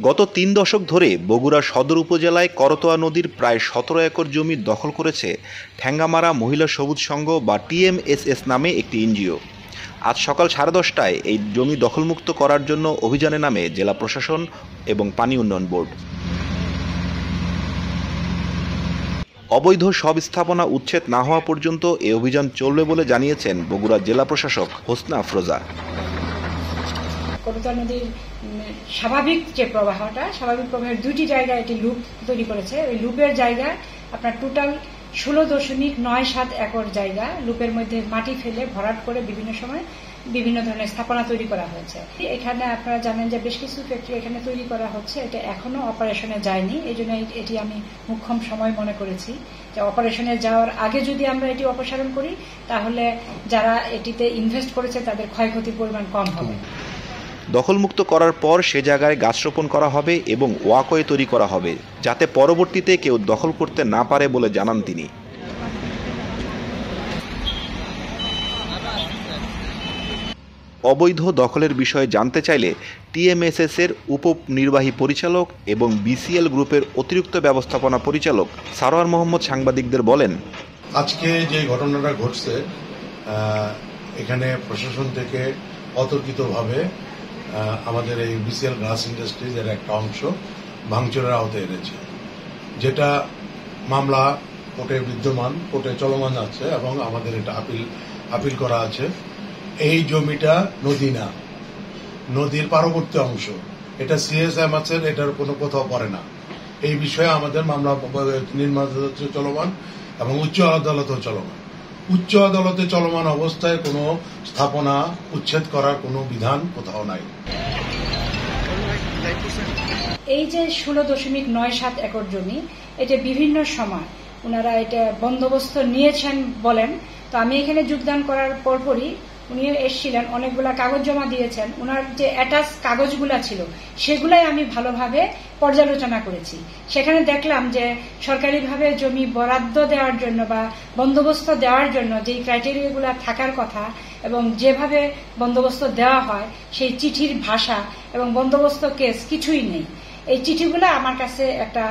গত ৩ দশক ধরে বগুড়া সদর উপজেলায় করতোয়া নদীর প্রায় ১৭ একর জমি দখল করেছে ঠ্যাঙ্গামারা মহিলা সবুজ সংঘ বা TMSS নামে একটি এনজিও। আজ সকাল 10:30টায় এই জমি দখলমুক্ত করার জন্য অভিযানে নামে জেলা প্রশাসন এবং পানি উন্নয়ন বোর্ড। অবৈধ সব স্থাপনা উচ্ছেদ না হওয়া পর্যন্ত এই অভিযান চলবে বলে জানিয়েছেন বগুড়া জেলা প্রশাসক হোসনা আফরোজা। করতোয়া নদীর স্বাভাবিক যে প্রবাহটা, স্বাভাবিক প্রবাহের দুটি জায়গায় এটি লুপ তৈরি করেছে। ওই লুপের জায়গা আপনার টোটাল 16.97 একর জায়গা লুপের মধ্যে মাটি ফেলে ভরাট করে বিভিন্ন সময় বিভিন্ন ধরনের স্থাপনা তৈরি করা হয়েছে। এখানে আপনারা জানেন যে বেশ কিছু ফ্যাক্টরি এখানে তৈরি করা হচ্ছে, এটা এখনো অপারেশনে যায়নি। এই জন্য এটি আমি মুখ্যম সময় মনে করেছি যে অপারেশনে যাওয়ার আগে যদি আমরা এটি অপসারণ করি তাহলে যারা এটিতে ইনভেস্ট করেছে তাদের ক্ষয়ক্ষতির পরিমাণ কম হবে। দখলমুক্ত করার পর সে জায়গায় গাছ রোপণ করা হবে এবং ওয়াকওয়ে তৈরি করা হবে, যাতে পরবর্তীতে কেউ দখল করতে না পারে বলে জানান তিনি। অবৈধ দখলের বিষয়ে জানতে চাইলে TMSS এর উপনির্বাহী পরিচালক এবং BCL গ্রুপের অতিরিক্ত ব্যবস্থাপনা পরিচালক সারোয়ার মোহাম্মদ সাংবাদিকদের বলেন, আজকে যে ঘটনাটা ঘটছে এখানে প্রশাসন থেকে অতর্কিতভাবে আমাদের এই BCL গ্লাস ইন্ডাস্ট্রিজ এর একটা অংশ ভাঙচুরের আওতায় এনেছে, যেটা মামলা কোর্টে বিদ্যমান, কোর্টে চলমান আছে এবং আমাদের এটা আপিল করা আছে। এই জমিটা নদী না, নদীর পার্শ্ববর্তী অংশ, এটা CSM আছে, এটার কোনো কোথাও পড়ে না। এই বিষয়ে আমাদের মামলা নির্মাণ চলমান এবং উচ্চ আদালতেও চলমান। উচ্চ আদালতে চলমান অবস্থায় কোনো স্থাপনা উচ্ছেদ করার কোনো বিধান কোথাও নাই। এই যে 16.97 একর জমি, এটা বিভিন্ন সময় ওনারা এটা বন্দোবস্ত নিয়েছেন বলেন। তো আমি এখানে যোগদান করার পরপরই উনি এসেছিলেন, অনেকগুলা কাগজ জমা দিয়েছেন। ওনার যে অ্যাটাচ কাগজগুলা ছিল সেগুলাই আমি ভালোভাবে পর্যালোচনা করেছি। সেখানে দেখলাম যে সরকারিভাবে জমি বরাদ্দ দেওয়ার জন্য বা বন্দোবস্ত দেওয়ার জন্য যেই ক্রাইটেরিয়াগুলো থাকার কথা এবং যেভাবে বন্দোবস্ত দেওয়া হয় সেই চিঠির ভাষা এবং বন্দোবস্ত কেস কিছুই নেই। এই চিঠিগুলো আমার কাছে একটা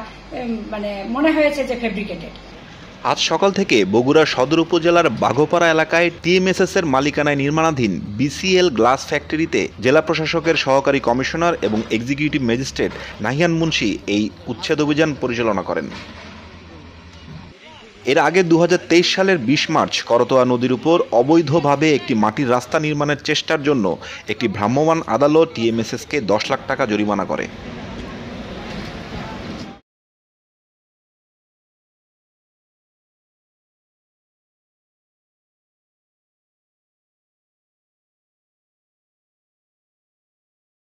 মনে হয়েছে যে ফেব্রিকেটেড। আজ সকাল থেকে বগুড়া সদর উপজেলার বাঘোপাড়া এলাকায় TMSS এর মালিকানায় নির্মাণাধীন BCL গ্লাস ফ্যাক্টরিতে জেলা প্রশাসকের সহকারী কমিশনার এবং এক্সিকিউটিভ ম্যাজিস্ট্রেট নাহিয়ান মুন্সি এই উচ্ছেদ অভিযান পরিচালনা করেন। এর আগে 2023 সালের 20 মার্চ করতোয়া নদীর উপর অবৈধভাবে একটি মাটির রাস্তা নির্মাণের চেষ্টার জন্য একটি ভ্রাম্যমাণ আদালত TMSS কে 10 লাখ টাকা জরিমানা করে।